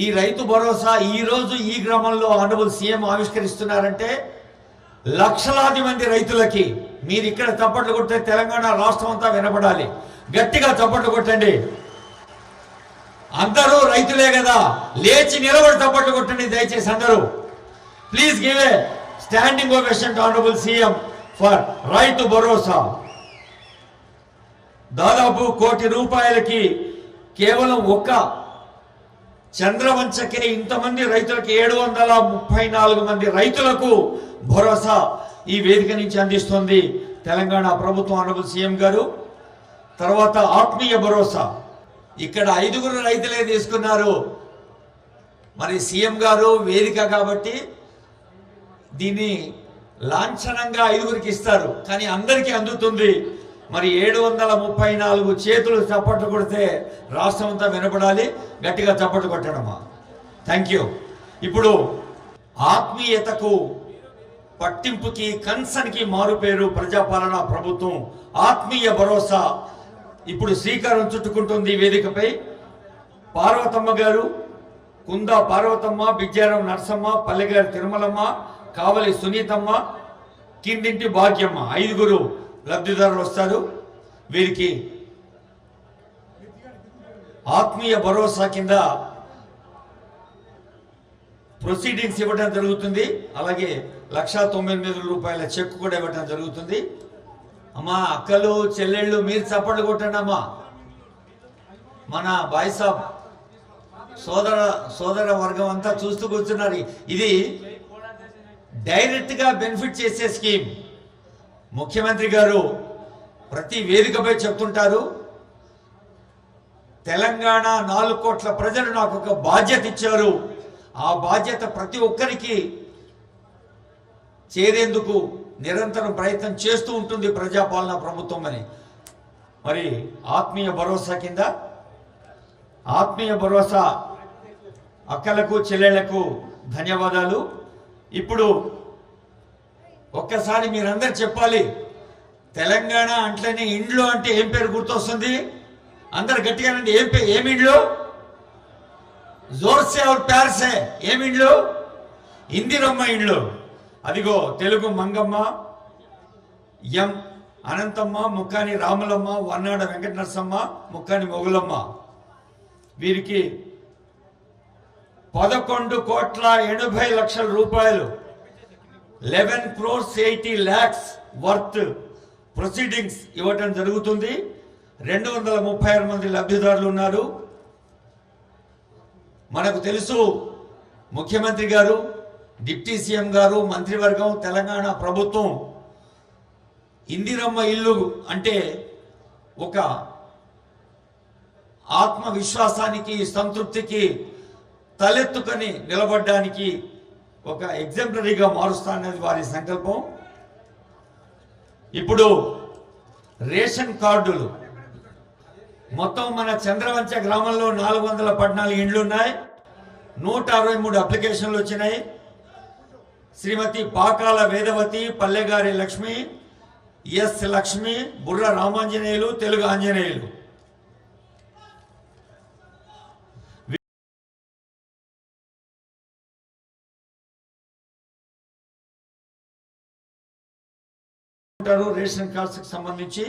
ఈ రైతు భరోసా ఈ రోజు ఈ గ్రామంలో ఆనరబుల్ సీఎం ఆవిష్కరిస్తున్నారంటే లక్షలాది మంది రైతులకి మీరు ఇక్కడ చప్పట్లు కొట్టే తెలంగాణ రాష్ట్రం అంతా వినపడాలి. గట్టిగా చప్పట్లు కొట్టండి. అందరూ రైతులే కదా, లేచి నిలబడి చప్పట్లు కొట్టండి దయచేసి అందరూ. Please give a standing ovation to honourable CM for Rythu Bharosa. దాదాపు ₹1 కోటి కేవలం ఒక్క చంద్రవంచకే ఇంతమంది రైతులకు 734 మంది రైతులకు భరోసా ఈ వేదిక నుంచి అందిస్తుంది తెలంగాణ ప్రభుత్వం ఆనరబుల్ సీఎం గారు. తర్వాత ఆత్మీయ భరోసా ఇక్కడ 5 రైతులే తీసుకున్నారు. మరి సీఎం గారు వేదిక కాబట్టి దీన్ని లాంఛనంగా 5 ఇస్తారు, కానీ అందరికీ అందుతుంది. మరి 734 చేతులు చప్పట్లు కొడితే రాష్ట్రం అంతా వినపడాలి. గట్టిగా చప్పట్లు కొట్టడమా. Thank you. ఇప్పుడు ఆత్మీయతకు పట్టింపుకి కన్సర్న్కి మారుపేరు ప్రజాపాలన ప్రభుత్వం ఆత్మీయ భరోసా ఇప్పుడు శ్రీకారం చుట్టుకుంటుంది. వేదికపై పార్వతమ్మ గారు, కుందా పార్వతమ్మ, బిజ్జారం నర్సమ్మ, పల్లెగారి తిరుమలమ్మ, కావలి సునీతమ్మ, కిందింటి భాగ్యమ్మ 5 లబ్ధిదారులు వస్తారు. వీరికి ఆత్మీయ భరోసా కింద ప్రొసీడింగ్స్ ఇవ్వడం జరుగుతుంది. అలాగే ₹1,99,000 చెక్ కూడా ఇవ్వడం జరుగుతుంది. అమ్మా అక్కలు చెల్లెళ్ళు మీరు చప్పట్లు కొట్టండి అమ్మా. మన బాయ్సాబ్ సోదర వర్గం అంతా చూస్తూ కూర్చున్నారు. ఇది డైరెక్ట్గా బెనిఫిట్ చేసే స్కీమ్. ముఖ్యమంత్రి గారు ప్రతి వేదికపై చెప్తుంటారు, తెలంగాణ 4 కోట్ల ప్రజలు నాకు ఒక బాధ్యత ఇచ్చారు, ఆ బాధ్యత ప్రతి ఒక్కరికి చేరేందుకు నిరంతరం ప్రయత్నం చేస్తూ ఉంటుంది ప్రజాపాలన ప్రభుత్వం అని. మరి ఆత్మీయ భరోసా కింద ఆత్మీయ భరోసా అక్కలకు చెల్లెళ్లకు ధన్యవాదాలు. ఇప్పుడు ఒక్కసారి మీరందరు చెప్పాలి, తెలంగాణ అంటేనే ఇండ్లు అంటే ఏం పేరు గుర్తొస్తుంది? అందరు గట్టిగానండి. ఏమి ఇండ్లు? జోర్సే और प्यार से ఏమి ఇండ్లు? ఇందిరమ్మ ఇండ్లు. అదిగో తెలుగు మంగమ్మ, ఎం అనంతమ్మ, ముక్కాని రాములమ్మ, వన్నాడ వెంకట నరసమ్మ, ముక్కాని మొగులమ్మ. వీరికి ₹11,80,00,000 ₹11,80,00,000 వర్త్ ప్రొసీడింగ్స్ ఇవ్వటం జరుగుతుంది. 236 మంది లబ్ధిదారులు ఉన్నారు. మనకు తెలుసు ముఖ్యమంత్రి గారు, డిప్యూటీ సీఎం గారు, మంత్రివర్గం, తెలంగాణ ప్రభుత్వం ఇందిరమ్మ ఇల్లు అంటే ఒక ఆత్మవిశ్వాసానికి, సంతృప్తికి, తలెత్తుకొని నిలబడడానికి ఒక ఎగ్జాంపులరీగా మారుస్తాననేది వారి సంకల్పం. ఇప్పుడు రేషన్ కార్డులు మొత్తం మన చంద్రవంచ గ్రామంలో 414 ఇండ్లు ఉన్నాయి. 163 అప్లికేషన్లు వచ్చినాయి. శ్రీమతి పాకాల వేదవతి, పల్లెగారి లక్ష్మి, ఎస్ లక్ష్మి, బుర్ర రామాంజనేయులు, తెలుగు ఆంజనేయులు. రేషన్ కార్డ్స్ కి సంబంధించి